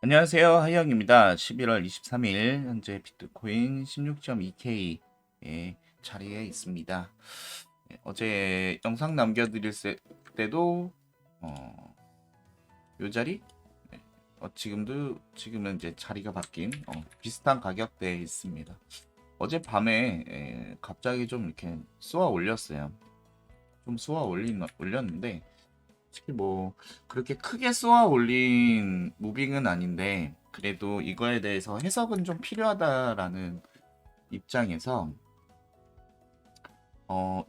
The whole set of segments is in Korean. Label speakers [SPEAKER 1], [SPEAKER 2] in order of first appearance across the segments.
[SPEAKER 1] 안녕하세요. 하이영입니다. 11월 23일 현재 비트코인 16.2K의 자리에 있습니다. 어제 영상 남겨드릴 때도 요 자리? 네, 지금은 이제 자리가 바뀐 비슷한 가격대에 있습니다. 어젯밤에 갑자기 좀 이렇게 쏘아 올렸어요. 좀 올렸는데 솔직히 뭐 그렇게 크게 쏘아 올린 무빙은 아닌데 그래도 이거에 대해서 해석은 좀 필요하다라는 입장에서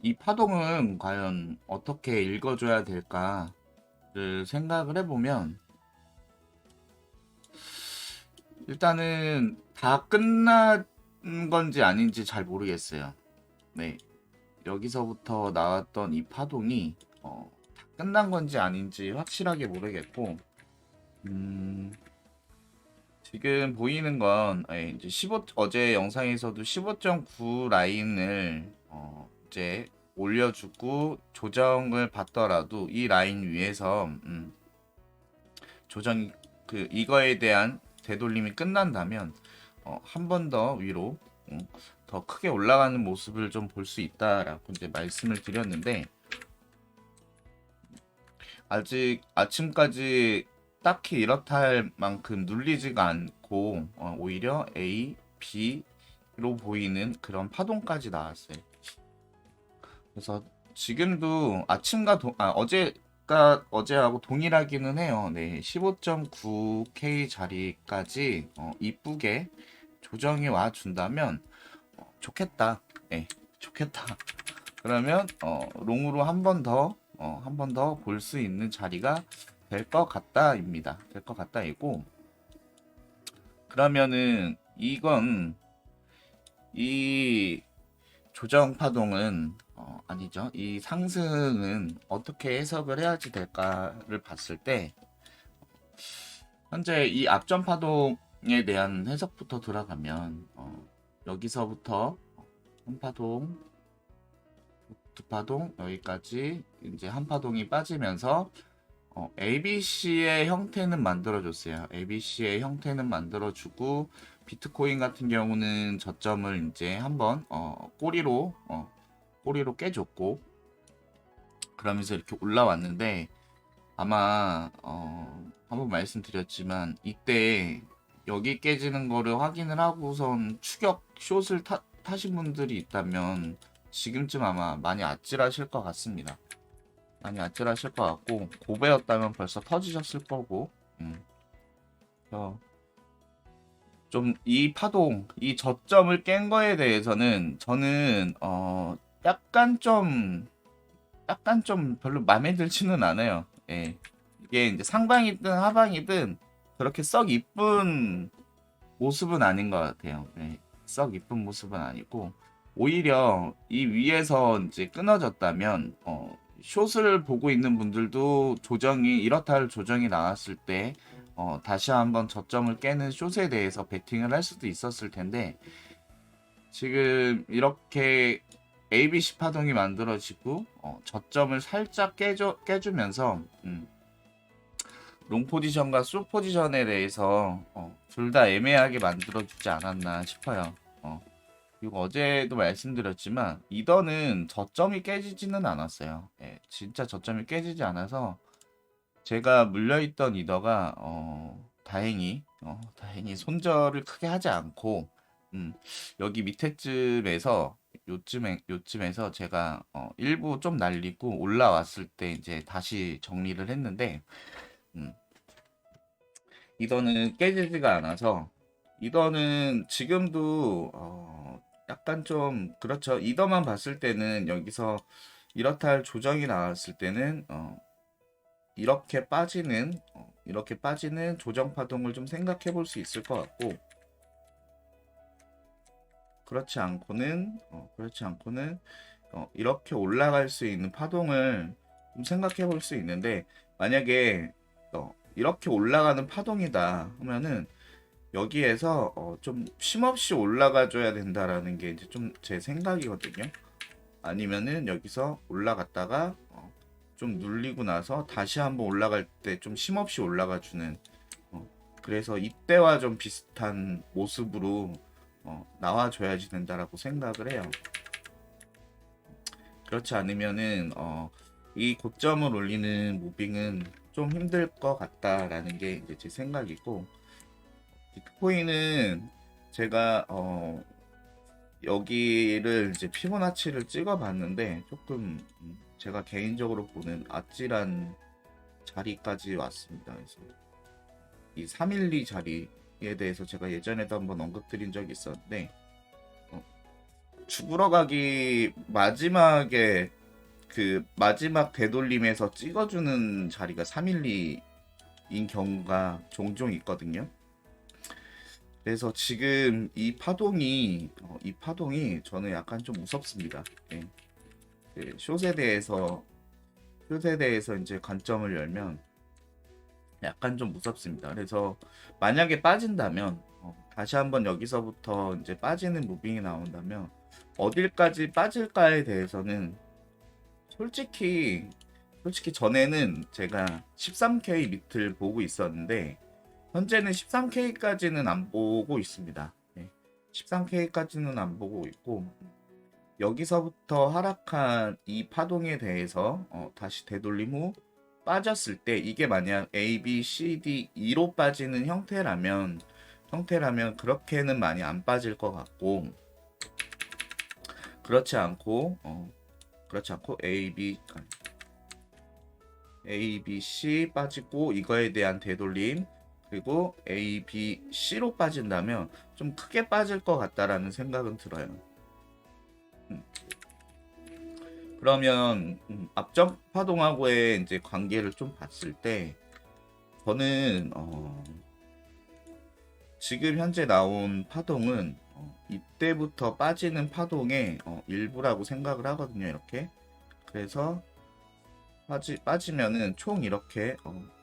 [SPEAKER 1] 이 파동은 과연 어떻게 읽어줘야 될까를 생각을 해보면 일단은 다 끝난 건지 아닌지 잘 모르겠어요. 네, 여기서부터 나왔던 이 파동이 다 끝난 건지 아닌지 확실하게 모르겠고 지금 보이는 건 이제 15 어제 영상에서도 15.9 라인을 이제 올려주고 조정을 받더라도 이 라인 위에서 조정이 이거에 대한 되돌림이 끝난다면 한 번 더 위로 더 크게 올라가는 모습을 좀 볼 수 있다라고 이제 말씀을 드렸는데 아직 아침까지 딱히 이렇다 할 만큼 눌리지가 않고 오히려 A, B로 보이는 그런 파동까지 나왔어요. 그래서 지금도 어제하고 동일하기는 해요. 네, 15.9K 자리까지 이쁘게 조정이 와 준다면 좋겠다. 네, 좋겠다. 그러면 롱으로 한 번 더 볼 수 있는 자리가 될 것 같다입니다. 될 것 같다이고 그러면은 이 조정 파동은 아니죠. 이 상승은 어떻게 해석을 해야지 될까를 봤을 때 현재 이 앞전 파동에 대한 해석부터 들어가면 여기서부터 한 파동, 두 파동 여기까지 이제 한 파동이 빠지면서 ABC의 형태는 만들어줬어요. ABC의 형태는 만들어주고 비트코인 같은 경우는 저점을 이제 한번 꼬리로 깨줬고 그러면서 이렇게 올라왔는데 아마 한번 말씀드렸지만 이때 여기 깨지는 거를 확인을 하고선 추격 숏을 타신 분들이 있다면 지금쯤 아마 많이 아찔하실 것 같습니다. 많이 아찔하실 것 같고 고배였다면 벌써 터지셨을 거고 어, 좀 이 파동, 이 저점을 깬 거에 대해서는 저는 약간 좀 별로 마음에 들지는 않아요. 예. 이게 이제 상방이든 하방이든 그렇게 썩 이쁜 모습은 아닌 것 같아요. 예. 썩 이쁜 모습은 아니고 오히려 이 위에서 이제 끊어졌다면 숏을 보고 있는 분들도 이렇다 할 조정이 나왔을 때 다시 한번 저점을 깨는 숏에 대해서 베팅을 할 수도 있었을 텐데 지금 이렇게 ABC 파동이 만들어지고 저점을 살짝 깨주면서 롱 포지션과 숏 포지션에 대해서 둘 다 애매하게 만들어주지 않았나 싶어요. 그리고 어제도 말씀드렸지만 이더는 저점이 깨지지는 않았어요. 예, 진짜 저점이 깨지지 않아서 제가 물려있던 이더가 다행히 손절을 크게 하지 않고 여기 밑에쯤에서 요쯤에서 제가 일부 좀 날리고 올라왔을 때 이제 다시 정리를 했는데 음, 이더는 깨지지가 않아서 이더는 지금도 약간 좀 그렇죠. 이더만 봤을 때는 여기서 이렇다 할 조정이 나왔을 때는 이렇게 빠지는 조정 파동을 좀 생각해 볼 수 있을 것 같고 그렇지 않고는 이렇게 올라갈 수 있는 파동을 좀 생각해 볼 수 있는데 만약에 이렇게 올라가는 파동이다 하면은 여기에서 좀 쉼없이 올라가 줘야 된다라는 게 이제 좀 제 생각이거든요. 아니면은 여기서 올라갔다가 좀 눌리고 나서 다시 한번 올라갈 때 좀 쉼없이 올라가 주는 그래서 이때와 좀 비슷한 모습으로 나와줘야지 된다라고 생각을 해요. 그렇지 않으면은 이 고점을 올리는 무빙은 좀 힘들 것 같다라는 게 이제 제 생각이고, 비트코인은 제가 여기를 이제 피보나치를 찍어봤는데 조금 제가 개인적으로 보는 아찔한 자리까지 왔습니다. 그래서 이 312 자리에 대해서 제가 예전에도 한번 언급드린 적이 있었는데, 죽으러 가기 마지막에 그 마지막 되돌림에서 찍어주는 자리가 312인 경우가 종종 있거든요. 그래서 지금 이 파동이 저는 약간 좀 무섭습니다. 네. 그 숏에 대해서 이제 관점을 열면 약간 좀 무섭습니다. 그래서 만약에 빠진다면 다시 한번 여기서부터 이제 빠지는 무빙이 나온다면 어딜까지 빠질까에 대해서는 솔직히 전에는 제가 13K 밑을 보고 있었는데 현재는 13K까지는 안 보고 있습니다. 네. 13K까지는 안 보고 있고, 여기서부터 하락한 이 파동에 대해서 다시 되돌림 후 빠졌을 때, 이게 만약 A, B, C, D, E로 빠지는 형태라면 그렇게는 많이 안 빠질 것 같고, 그렇지 않고 A, B, C 빠지고 이거에 대한 되돌림, 그리고 A, B, C로 빠진다면 좀 크게 빠질 것 같다라는 생각은 들어요. 그러면 앞전 파동하고의 이제 관계를 좀 봤을 때 저는 지금 현재 나온 파동은 이때부터 빠지는 파동의 일부라고 생각을 하거든요. 이렇게. 그래서 빠지면은 총 이렇게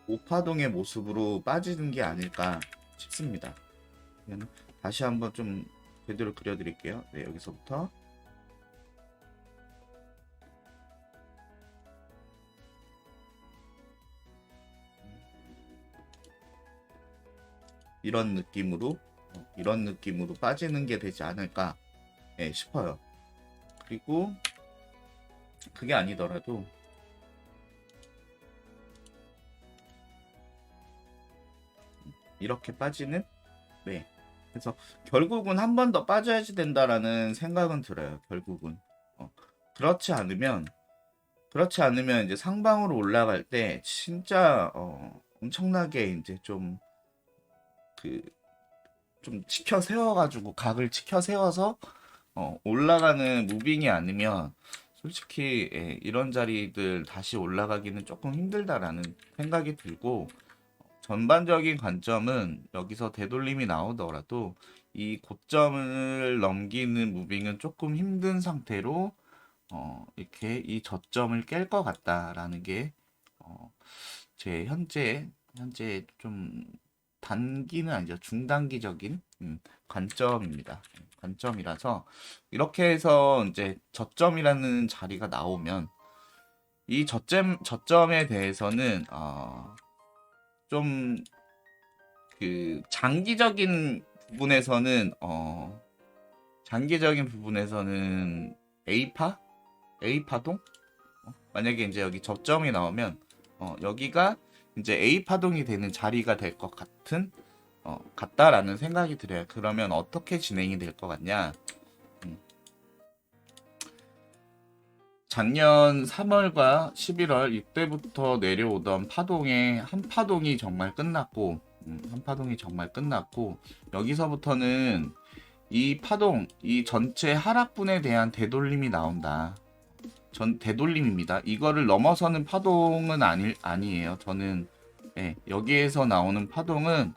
[SPEAKER 1] 5파동의 모습으로 빠지는 게 아닐까 싶습니다. 다시 한번 좀 제대로 그려드릴게요. 네, 여기서부터 이런 느낌으로 빠지는 게 되지 않을까 싶어요. 그리고 그게 아니더라도 이렇게 빠지는, 네. 그래서 결국은 한 번 더 빠져야지 된다라는 생각은 들어요. 결국은 그렇지 않으면 이제 상방으로 올라갈 때 진짜 엄청나게 이제 좀 치켜 세워가지고 각을 치켜 세워서 올라가는 무빙이 아니면 솔직히 이런 자리들 다시 올라가기는 조금 힘들다라는 생각이 들고, 전반적인 관점은 여기서 되돌림이 나오더라도 이 고점을 넘기는 무빙은 조금 힘든 상태로 이렇게 이 저점을 깰 것 같다라는 게 제 현재 좀 단기는 아니죠, 중단기적인 관점입니다. 관점이라서 이렇게 해서 이제 저점이라는 자리가 나오면 이 저점에 대해서는 좀 그 장기적인 부분에서는 A 파동 만약에 이제 여기 저점이 나오면 여기가 이제 A 파동이 되는 자리가 될 것 같다라는 생각이 들어요. 그러면 어떻게 진행이 될 것 같냐? 작년 3월과 11월 이때부터 내려오던 파동의 한 파동이 정말 끝났고, 여기서부터는 이 파동, 이 전체 하락분에 대한 되돌림이 나온다. 되돌림입니다. 이거를 넘어서는 파동은 아니에요. 저는 여기에서 나오는 파동은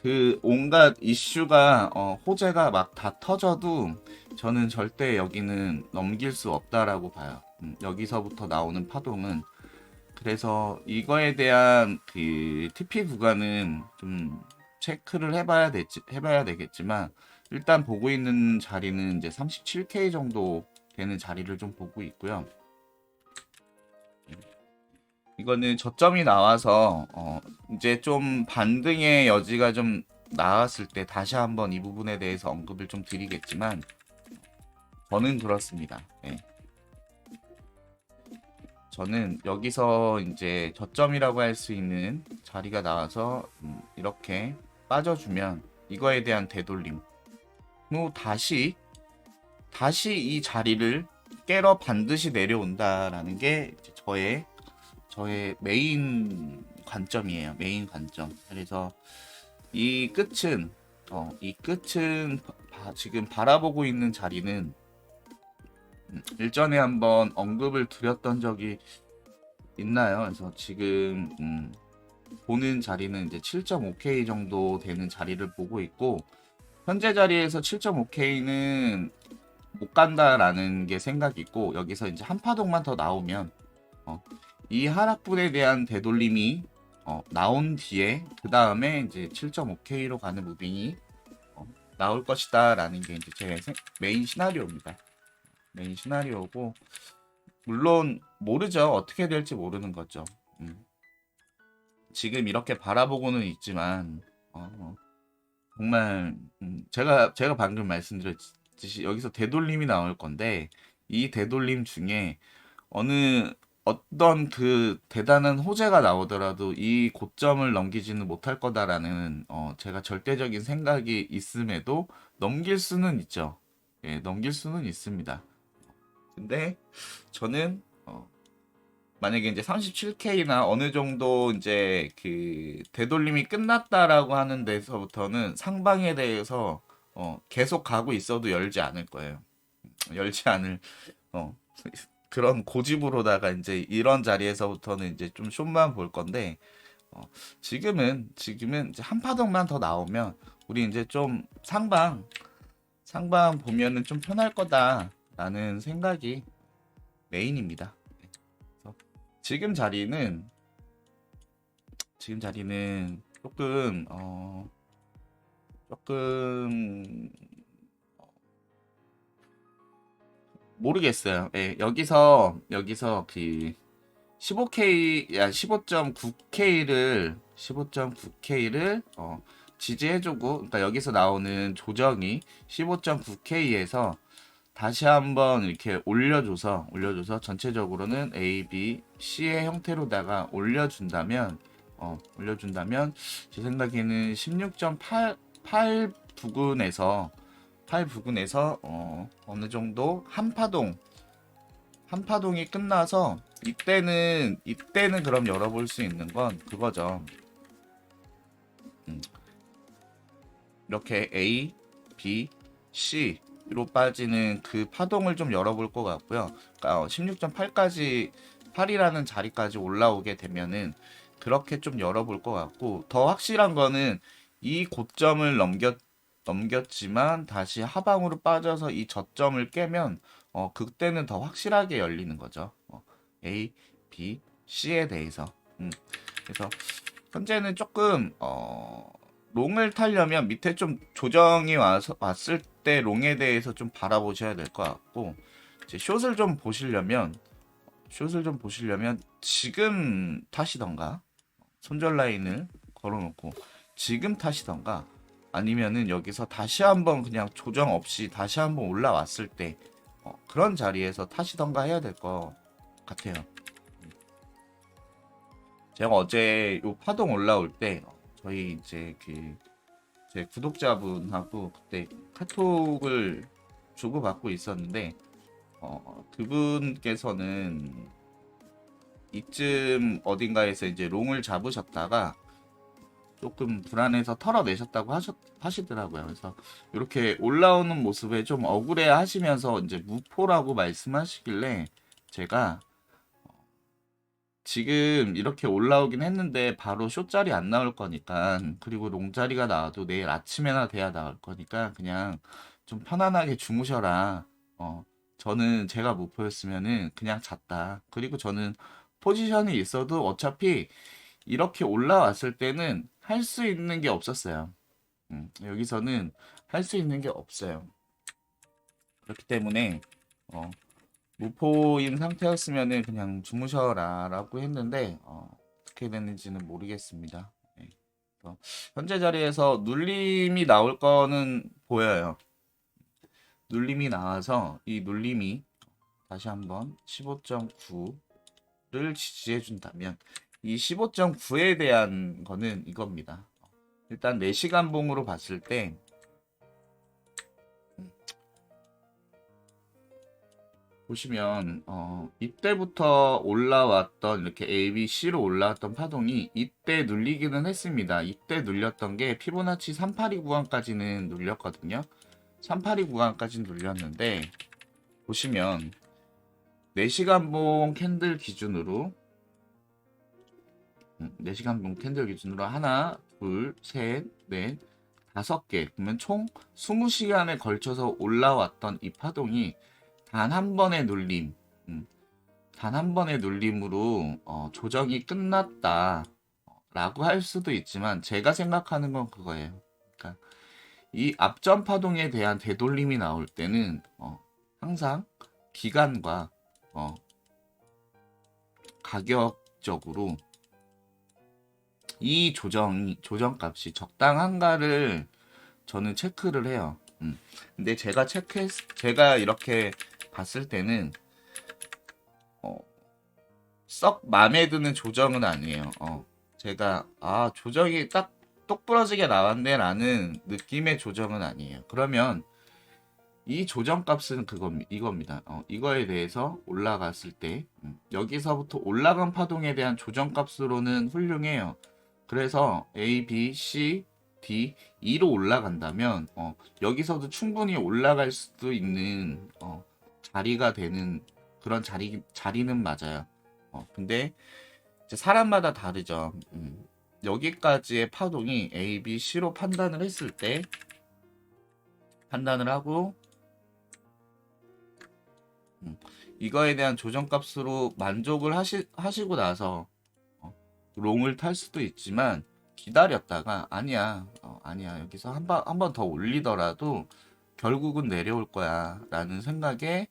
[SPEAKER 1] 그 온갖 이슈가 호재가 막 다 터져도 저는 절대 여기는 넘길 수 없다라고 봐요. 여기서부터 나오는 파동은. 그래서 이거에 대한 그 TP 구간은 좀 체크를 해봐야 되겠지만, 일단 보고 있는 자리는 이제 37K 정도 되는 자리를 좀 보고 있고요. 이거는 저점이 나와서 이제 좀 반등의 여지가 좀 나왔을 때 다시 한번 이 부분에 대해서 언급을 좀 드리겠지만 저는 그렇습니다. 예. 저는 여기서 이제 저점이라고 할 수 있는 자리가 나와서 이렇게 빠져주면 이거에 대한 되돌림 후 다시 이 자리를 깨러 반드시 내려온다라는 게 이제 저의 메인 관점이에요. 메인 관점. 그래서 이 끝은 지금 바라보고 있는 자리는 일전에 한번 언급을 드렸던 적이 있나요? 그래서 지금 보는 자리는 이제 7.5K 정도 되는 자리를 보고 있고 현재 자리에서 7.5K는 못 간다라는 게 생각이 있고 여기서 이제 한 파동만 더 나오면 이 하락분에 대한 되돌림이 나온 뒤에 그 다음에 이제 7.5K로 가는 무빙이 나올 것이다라는 게 이제 제 메인 시나리오입니다. 메인 시나리오고 물론 모르죠. 어떻게 될지 모르는 거죠. 지금 이렇게 바라보고는 있지만 정말 제가 방금 말씀드렸듯이 여기서 되돌림이 나올 건데 이 되돌림 중에 어떤 그 대단한 호재가 나오더라도 이 고점을 넘기지는 못할 거다라는 제가 절대적인 생각이 있음에도 넘길 수는 있죠. 예, 넘길 수는 있습니다. 근데 저는 만약에 이제 37K나 어느 정도 이제 그 되돌림이 끝났다라고 하는 데서부터는 상방에 대해서 계속 가고 있어도 열지 않을 거예요. 열지 않을 어, 그런 고집으로다가 이제 이런 자리에서부터는 이제 좀 쇼만 볼 건데 지금은 이제 한 파동만 더 나오면 우리 이제 좀 상방 보면은 좀 편할 거다라는 생각이 메인입니다. 그래서 지금 자리는 조금 모르겠어요. 예, 여기서 그 15K, 15.9K를 지지해주고, 그러니까 여기서 나오는 조정이 15.9K에서 다시 한번 이렇게 올려줘서 전체적으로는 A, B, C의 형태로다가 올려준다면 제 생각에는 16.8 부근에서 어느 정도 한 파동이 끝나서 이때는 그럼 열어볼 수 있는 건 그거죠. 이렇게 A, B, C로 빠지는 그 파동을 좀 열어볼 것 같고요. 그러니까 16.8까지 8이라는 자리까지 올라오게 되면은 그렇게 좀 열어볼 것 같고 더 확실한 거는 이 고점을 넘겼지만 다시 하방으로 빠져서 이 저점을 깨면 그때는 더 확실하게 열리는 거죠. A, B, C에 대해서. 그래서 현재는 조금 롱을 타려면 밑에 좀 조정이 왔을 때 롱에 대해서 좀 바라보셔야 될 것 같고 이제 숏을 좀 보시려면 지금 타시던가 손절 라인을 걸어놓고 지금 타시던가 아니면은 여기서 다시 한번 그냥 조정 없이 다시 한번 올라왔을 때 그런 자리에서 타시던가 해야 될 것 같아요. 제가 어제 요 파동 올라올 때 저희 이제 그 제 구독자분하고 그때 카톡을 주고받고 있었는데 그분께서는 이쯤 어딘가에서 이제 롱을 잡으셨다가 조금 불안해서 털어내셨다고 하시더라고요. 그래서 이렇게 올라오는 모습에 좀 억울해 하시면서 이제 무포라고 말씀하시길래 제가 지금 이렇게 올라오긴 했는데 바로 숏자리 안 나올 거니까 그리고 롱자리가 나와도 내일 아침에나 돼야 나올 거니까 그냥 좀 편안하게 주무셔라. 저는 제가 무포였으면은 그냥 잤다. 그리고 저는 포지션이 있어도 어차피 이렇게 올라왔을 때는 할 수 있는 게 없었어요. 여기서는 할 수 있는 게 없어요. 그렇기 때문에 무포인 상태였으면은 그냥 주무셔라라고 했는데 어떻게 됐는지는 모르겠습니다. 네. 그래서 현재 자리에서 눌림이 나올 거는 보여요. 눌림이 나와서 이 눌림이 다시 한번 15.9를 지지해 준다면 이 15.9에 대한 거는 이겁니다. 일단 4시간 봉으로 봤을 때 보시면 이때부터 올라왔던 이렇게 A, B, C로 올라왔던 파동이 이때 눌리기는 했습니다. 이때 눌렸던 게 피보나치 382 구간까지는 눌렸거든요. 382 구간까지는 눌렸는데 보시면 4시간 봉 캔들 기준으로 4시간 봉 캔들 기준으로 하나, 둘, 셋, 넷, 5개 그러면 총 20시간에 걸쳐서 올라왔던 이 파동이 단 한 번의 눌림, 단 한 번의 눌림으로 조정이 끝났다 라고 할 수도 있지만 제가 생각하는 건 그거예요. 그러니까 이 앞전 파동에 대한 되돌림이 나올 때는 항상 기간과 가격적으로 이 조정값이 적당한가를 저는 체크를 해요. 근데 제가 이렇게 봤을 때는 썩 마음에 드는 조정은 아니에요. 제가 조정이 딱 똑부러지게 나왔네 라는 느낌의 조정은 아니에요. 그러면 이 조정값은 이겁니다. 이거에 대해서 올라갔을 때 여기서부터 올라간 파동에 대한 조정값으로는 훌륭해요. 그래서 A, B, C, D, E로 올라간다면 여기서도 충분히 올라갈 수도 있는 자리가 되는 그런 자리는 맞아요. 근데 이제 사람마다 다르죠. 여기까지의 파동이 A, B, C로 판단을 했을 때 판단을 하고 이거에 대한 조정값으로 만족을 하시고 나서 롱을 탈 수도 있지만 기다렸다가 아니야 여기서 한 번 더 올리더라도 결국은 내려올 거야 라는 생각에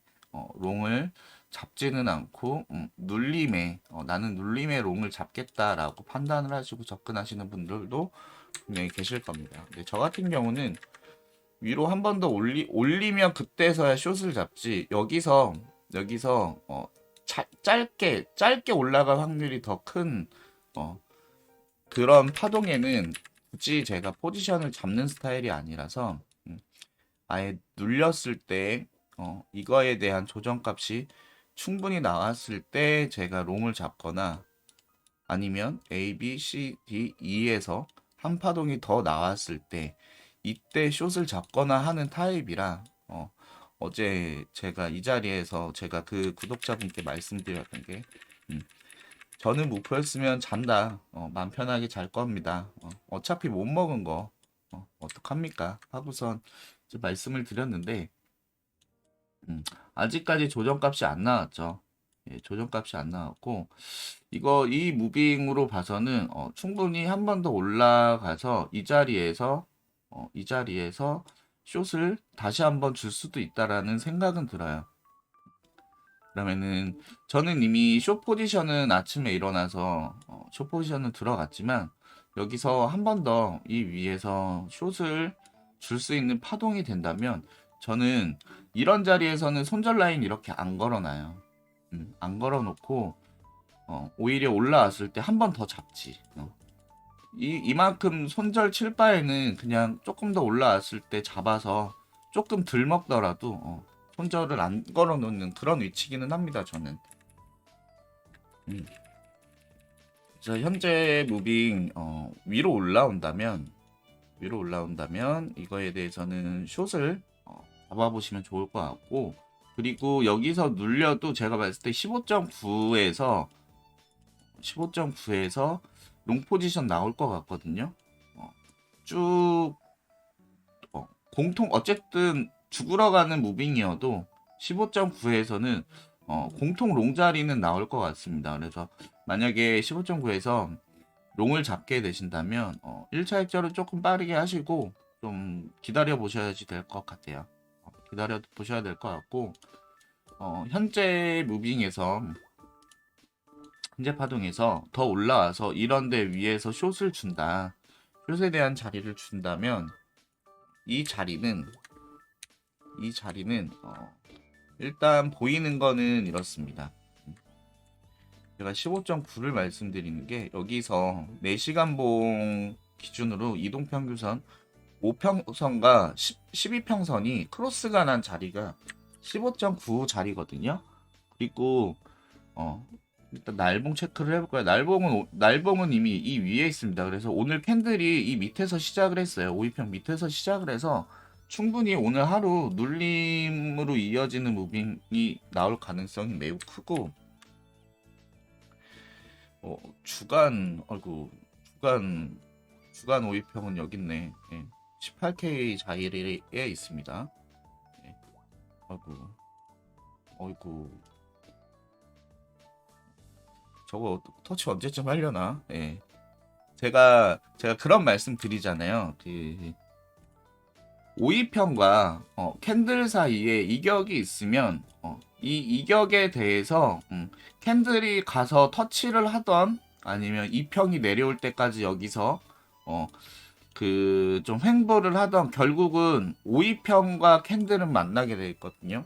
[SPEAKER 1] 롱을 잡지는 않고 나는 눌림의 롱을 잡겠다라고 판단을 하시고 접근하시는 분들도 분명히 계실 겁니다. 근데 저 같은 경우는 위로 한 번 더 올리면 그때서야 숏을 잡지 여기서 짧게 올라갈 확률이 더 큰 그런 파동에는 굳이 제가 포지션을 잡는 스타일이 아니라서 아예 눌렸을 때 이거에 대한 조정값이 충분히 나왔을 때 제가 롱을 잡거나 아니면 A, B, C, D, E에서 한 파동이 더 나왔을 때 이때 숏을 잡거나 하는 타입이라 어제 제가 이 자리에서 제가 그 구독자분께 말씀드렸던 게 저는 목표였으면 잔다. 맘 편하게 잘 겁니다. 어차피 못 먹은 거 어떡합니까? 하고선 이제 말씀을 드렸는데 아직까지 조정값이 안 나왔죠. 예, 조정값이 안 나왔고 이 무빙으로 봐서는 충분히 한 번 더 올라가서 이 자리에서 숏을 다시 한번 줄 수도 있다라는 생각은 들어요. 그러면은 저는 이미 숏 포지션은 아침에 일어나서 숏 포지션은 들어갔지만 여기서 한 번 더 이 위에서 숏을 줄 수 있는 파동이 된다면 저는 이런 자리에서는 손절 라인 이렇게 안 걸어놔요. 안 걸어놓고 오히려 올라왔을 때 한 번 더 잡지. 이만큼 손절 칠 바에는 그냥 조금 더 올라왔을 때 잡아서 조금 덜 먹더라도 손절을 안 걸어놓는 그런 위치기는 합니다. 저는. 그래서 현재 무빙 위로 올라온다면 이거에 대해서는 숏을 잡아보시면 좋을 것 같고 그리고 여기서 눌려도 제가 봤을 때 15.9에서 롱 포지션 나올 것 같거든요. 쭉 어쨌든 죽으러 가는 무빙이어도 15.9에서는 공통 롱 자리는 나올 것 같습니다. 그래서 만약에 15.9에서 롱을 잡게 되신다면 1차 액자를 조금 빠르게 하시고 좀 기다려 보셔야지 될 것 같아요. 기다려 보셔야 될 것 같고 현재 무빙에서 현재 파동에서 더 올라와서 이런데 위에서 숏을 준다. 숏에 대한 자리를 준다면 이 자리는 일단 보이는 거는 이렇습니다. 제가 15.9를 말씀드리는 게 여기서 4시간 봉 기준으로 이동평균선 5평선과 12평선이 크로스가 난 자리가 15.9 자리거든요. 그리고 일단 날봉 체크를 해볼까요? 날봉은 이미 이 위에 있습니다. 그래서 오늘 캔들이 이 밑에서 시작을 했어요. 5위평 밑에서 시작을 해서 충분히 오늘 하루 눌림으로 이어지는 무빙이 나올 가능성이 매우 크고 주간 5위평은 여기 있네. 18K 자리에 있습니다. 어이구 저거 터치 언제쯤 하려나? 제가 그런 말씀 드리잖아요. 그 5위평과 캔들 사이에 이격이 있으면 이 이격에 대해서 캔들이 가서 터치를 하던 아니면 2평이 내려올 때까지 여기서 그 좀 횡보를 하던 결국은 5위평과 캔들은 만나게 돼 있거든요.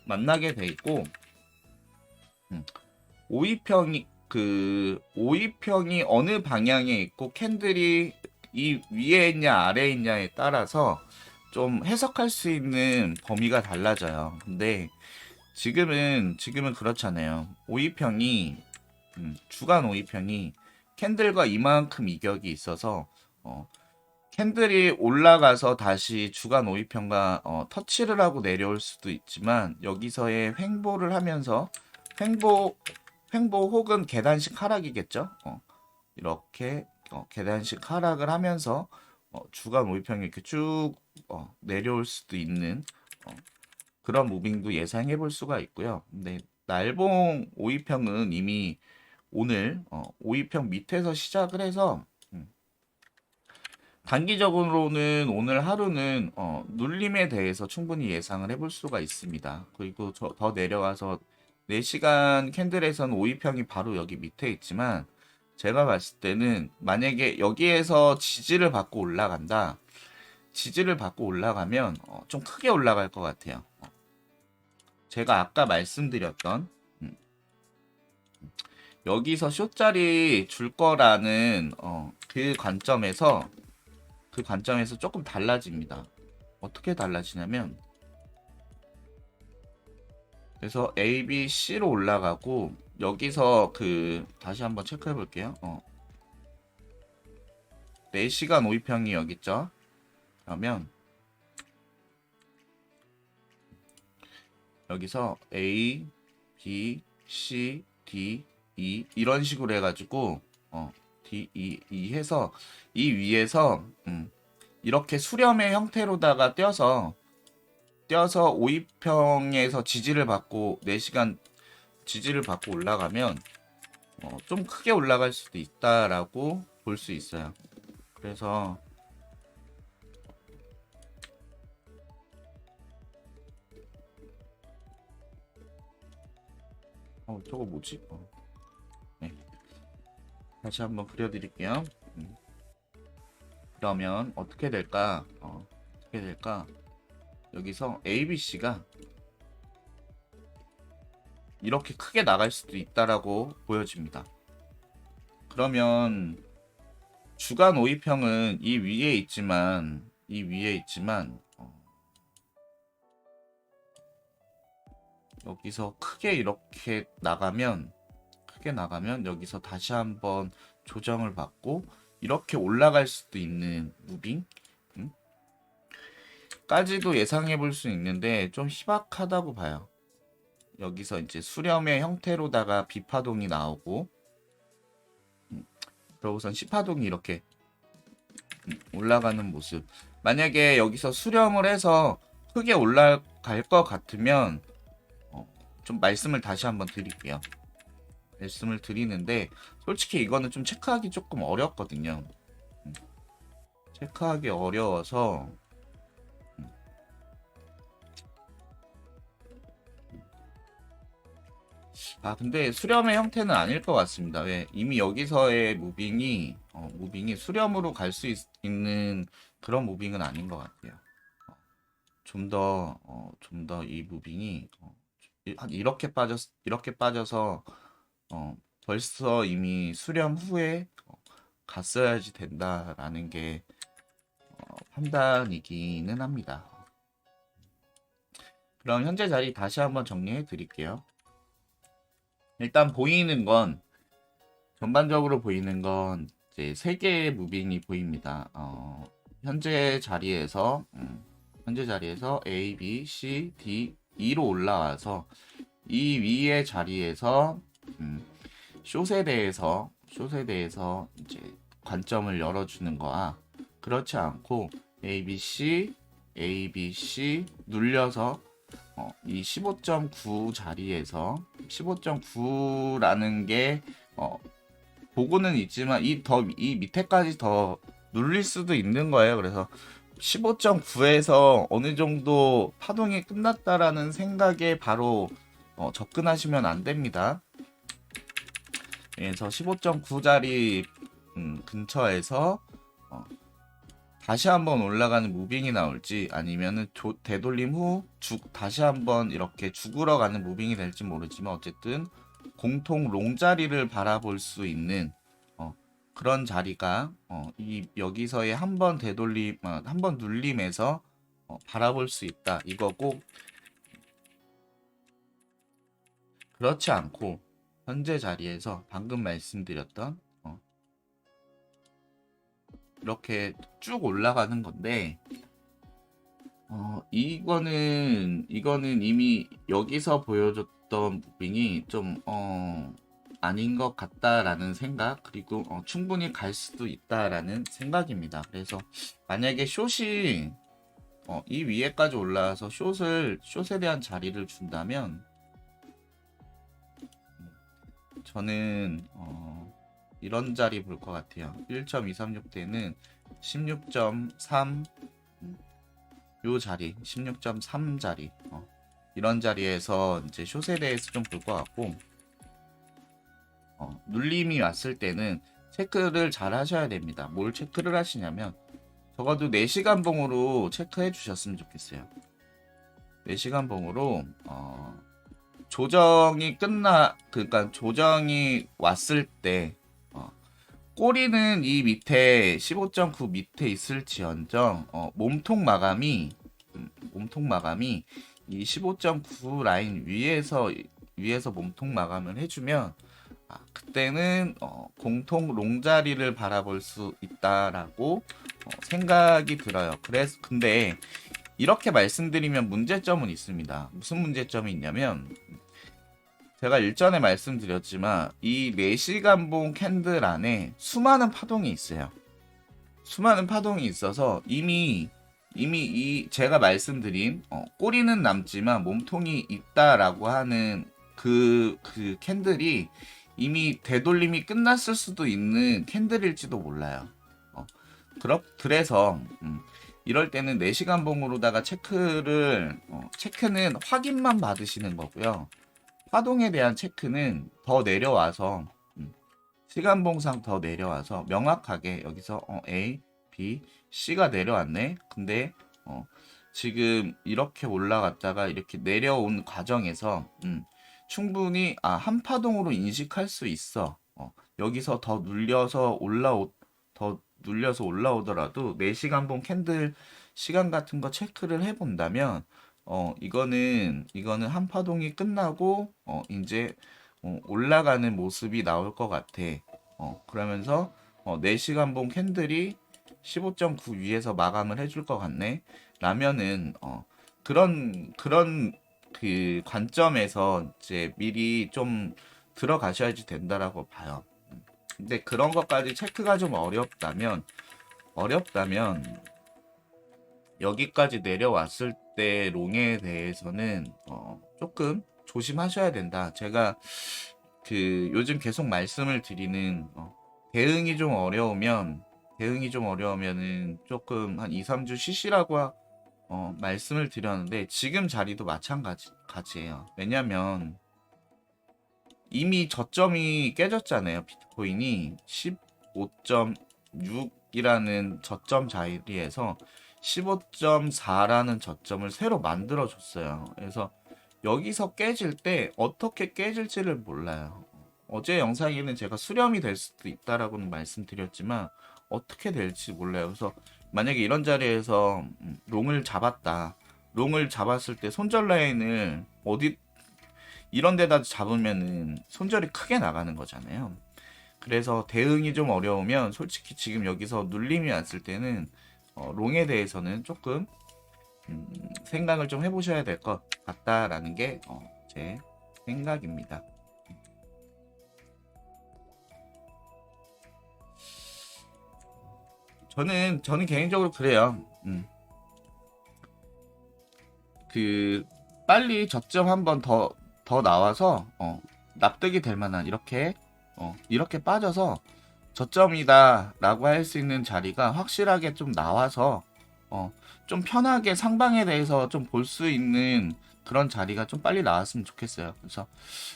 [SPEAKER 1] 만나게 돼 있고 5위평이 어느 방향에 있고 캔들이 이 위에 있냐 아래에 있냐에 따라서 좀 해석할 수 있는 범위가 달라져요. 근데 지금은 그렇잖아요. 5위평이 주간 5위평이 캔들과 이만큼 이격이 있어서 캔들이 올라가서 다시 주간 5위평과 터치를 하고 내려올 수도 있지만 여기서의 횡보를 하면서 횡보 혹은 계단식 하락이겠죠. 이렇게 계단식 하락을 하면서 주간 5위평이 이렇게 쭉 내려올 수도 있는 그런 무빙도 예상해 볼 수가 있고요. 근데 날봉 5위평은 이미 오늘 5위평 밑에서 시작을 해서 단기적으로는 오늘 하루는 눌림에 대해서 충분히 예상을 해볼 수가 있습니다. 그리고 더 내려와서 4시간 캔들에서는 5위평이 바로 여기 밑에 있지만 제가 봤을 때는 만약에 여기에서 지지를 받고 올라간다. 지지를 받고 올라가면 좀 크게 올라갈 것 같아요. 제가 아까 말씀드렸던 여기서 숏자리 줄 거라는 그 관점에서 조금 달라집니다. 어떻게 달라지냐면 그래서 A, B, C로 올라가고 여기서 다시 한번 체크해 볼게요. 4시간 5위평이 여기 있죠. 그러면 여기서 A, B, C, D, E 이런 식으로 해가지고 D, E 해서 이 위에서 이렇게 수렴의 형태로다가 떼어서 5위평에서 지지를 받고 4시간 지지를 받고 올라가면 좀 크게 올라갈 수도 있다라고 볼 수 있어요. 그래서 저거 뭐지? 네. 다시 한번 그려드릴게요. 그러면 어떻게 될까? 여기서 ABC가 이렇게 크게 나갈 수도 있다라고 보여집니다. 그러면 주간 5위평은 이 위에 있지만 여기서 크게 이렇게 나가면 여기서 다시 한번 조정을 받고 이렇게 올라갈 수도 있는 무빙 까지도 예상해 볼 수 있는데 좀 희박하다고 봐요. 여기서 이제 수렴의 형태로다가 B파동이 나오고 그러고선 C파동이 이렇게 올라가는 모습. 만약에 여기서 수렴을 해서 크게 올라갈 것 같으면 좀 말씀을 다시 한번 드릴게요. 말씀을 드리는데 솔직히 이거는 좀 체크하기 조금 어렵거든요. 체크하기 어려워서 근데 수렴의 형태는 아닐 것 같습니다. 왜? 이미 여기서의 무빙이 수렴으로 갈 수 있는 그런 무빙은 아닌 것 같아요. 좀 더 이 무빙이 한 이렇게 빠져서 벌써 이미 수렴 후에 갔어야지 된다라는 게 판단이기는 합니다. 그럼 현재 자리 다시 한번 정리해 드릴게요. 일단 전반적으로 보이는 건 이제 세 개의 무빙이 보입니다. 현재 자리에서 A, B, C, D, E로 올라와서 이 위의 자리에서 숏에 대해서 이제 관점을 열어주는 거야. 그렇지 않고 A, B, C 눌려서 이 15.9 자리에서 15.9라는 게 보고는 있지만 이 밑에까지 더 눌릴 수도 있는 거예요. 그래서 15.9에서 어느 정도 파동이 끝났다라는 생각에 바로 접근하시면 안 됩니다. 그래서 15.9짜리 근처에서 다시 한번 올라가는 무빙이 나올지 아니면은 되돌림 후 다시 한번 이렇게 죽으러 가는 무빙이 될지 모르지만 어쨌든 공통 롱 자리를 바라볼 수 있는 그런 자리가 여기서의 한번 한번 눌림에서 바라볼 수 있다. 이거고 그렇지 않고 현재 자리에서 방금 말씀드렸던 이렇게 쭉 올라가는 건데 이거는 이미 여기서 보여줬던 무빙이 좀 아닌 것 같다라는 생각 그리고 충분히 갈 수도 있다라는 생각입니다. 그래서 만약에 숏이 이 위에까지 올라와서 숏에 대한 자리를 준다면 저는 이런 자리 볼 것 같아요. 1.236대는 16.3 요 자리 16.3 자리 이런 자리에서 이제 숏에 대해서 좀 볼 것 같고 눌림이 왔을 때는 체크를 잘 하셔야 됩니다. 뭘 체크를 하시냐면 적어도 4시간 봉으로 체크해 주셨으면 좋겠어요. 4시간 봉으로 그러니까 조정이 왔을 때 꼬리는 이 밑에 15.9 밑에 있을지언정 몸통 마감이 이 15.9 라인 위에서 몸통 마감을 해주면 그때는 공통 롱자리를 바라볼 수 있다라고 생각이 들어요. 근데 이렇게 말씀드리면 문제점은 있습니다. 무슨 문제점이 있냐면 제가 일전에 말씀드렸지만 이 4시간 봉 캔들 안에 수많은 파동이 있어요. 수많은 파동이 있어서 이미 제가 말씀드린 꼬리는 남지만 몸통이 있다라고 하는 그 캔들이 이미 되돌림이 끝났을 수도 있는 캔들일지도 몰라요. 그래서 이럴 때는 4시간 봉으로다가 체크는 확인만 받으시는 거고요. 파동에 대한 체크는 더 내려와서 시간봉상 더 내려와서 명확하게 여기서 A, B, C가 내려왔네. 근데 지금 이렇게 올라갔다가 이렇게 내려온 과정에서 충분히 한 파동으로 인식할 수 있어. 여기서 더 눌려서 올라오더라도 4시간 봉 캔들 시간 같은 거 체크를 해본다면 이거는 한 파동이 끝나고 이제 올라가는 모습이 나올 것 같아. 그러면서 4시간 봉 캔들이 15.9 위에서 마감을 해줄 것 같네. 라면은 그런 그 관점에서 이제 미리 좀 들어가셔야지 된다라고 봐요. 근데 그런 것까지 체크가 좀 어렵다면 여기까지 내려왔을 때 롱에 대해서는 조금 조심하셔야 된다. 제가 요즘 계속 말씀을 드리는 대응이 좀 어려우면은 조금 한 2, 3주 쉬시라고 말씀을 드렸는데 지금 자리도 마찬가지예요. 왜냐면 이미 저점이 깨졌잖아요. 비트코인이 15.6이라는 저점 자리에서 15.4라는 저점을 새로 만들어 줬어요. 그래서 여기서 깨질 때 어떻게 깨질지를 몰라요. 어제 영상에는 제가 수렴이 될 수도 있다라고는 말씀드렸지만 어떻게 될지 몰라요. 그래서 만약에 이런 자리에서 롱을 잡았다. 롱을 잡았을 때 손절 라인을 어디 이런 데다 잡으면은 손절이 크게 나가는 거잖아요. 그래서 대응이 좀 어려우면 솔직히 지금 여기서 눌림이 왔을 때는 롱에 대해서는 조금 생각을 좀 해보셔야 될 것 같다라는 게 제 생각입니다. 저는 개인적으로 그래요. 그 빨리 저점 한번 더 나와서 납득이 될 만한 이렇게 빠져서 저점이다라고 할 수 있는 자리가 확실하게 좀 나와서 좀 편하게 상방에 대해서 좀 볼 수 있는 그런 자리가 좀 빨리 나왔으면 좋겠어요. 그래서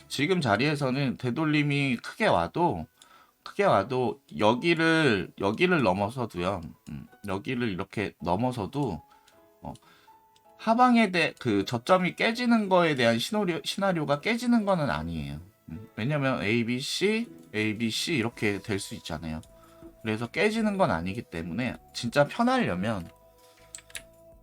[SPEAKER 1] 지금 자리에서는 되돌림이 크게 와도 여기를 넘어서도요. 여기를 이렇게 넘어서도 어, 하방에 대해 그 저점이 깨지는 거에 대한 시나리오가 깨지는 거는 아니에요. 왜냐면 A, B, C 이렇게 될 수 있잖아요. 그래서 깨지는 건 아니기 때문에 진짜 편하려면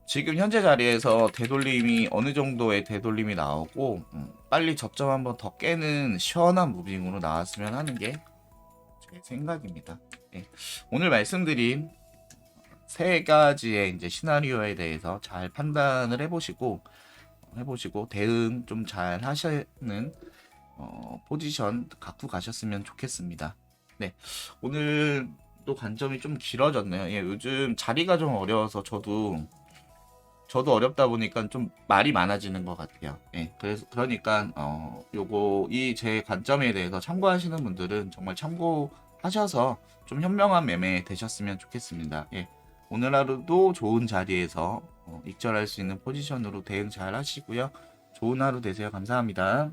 [SPEAKER 1] 지금 현재 자리에서 되돌림이 어느 정도의 되돌림이 나오고 빨리 저점 한번 더 깨는 시원한 무빙으로 나왔으면 하는 게 제 생각입니다. 네. 오늘 말씀드린 세 가지의 이제 시나리오에 대해서 잘 판단을 해보시고 대응 좀 잘 하시는 포지션 갖고 가셨으면 좋겠습니다. 네, 오늘 또 관점이 좀 길어졌네요. 예, 요즘 자리가 좀 어려워서 저도 어렵다 보니까 좀 말이 많아지는 것 같아요. 예, 그러니까 요거 이 제 관점에 대해서 참고하시는 분들은 정말 참고하셔서 좀 현명한 매매 되셨으면 좋겠습니다. 예, 오늘 하루도 좋은 자리에서 익절할 수 있는 포지션으로 대응 잘 하시고요. 좋은 하루 되세요. 감사합니다.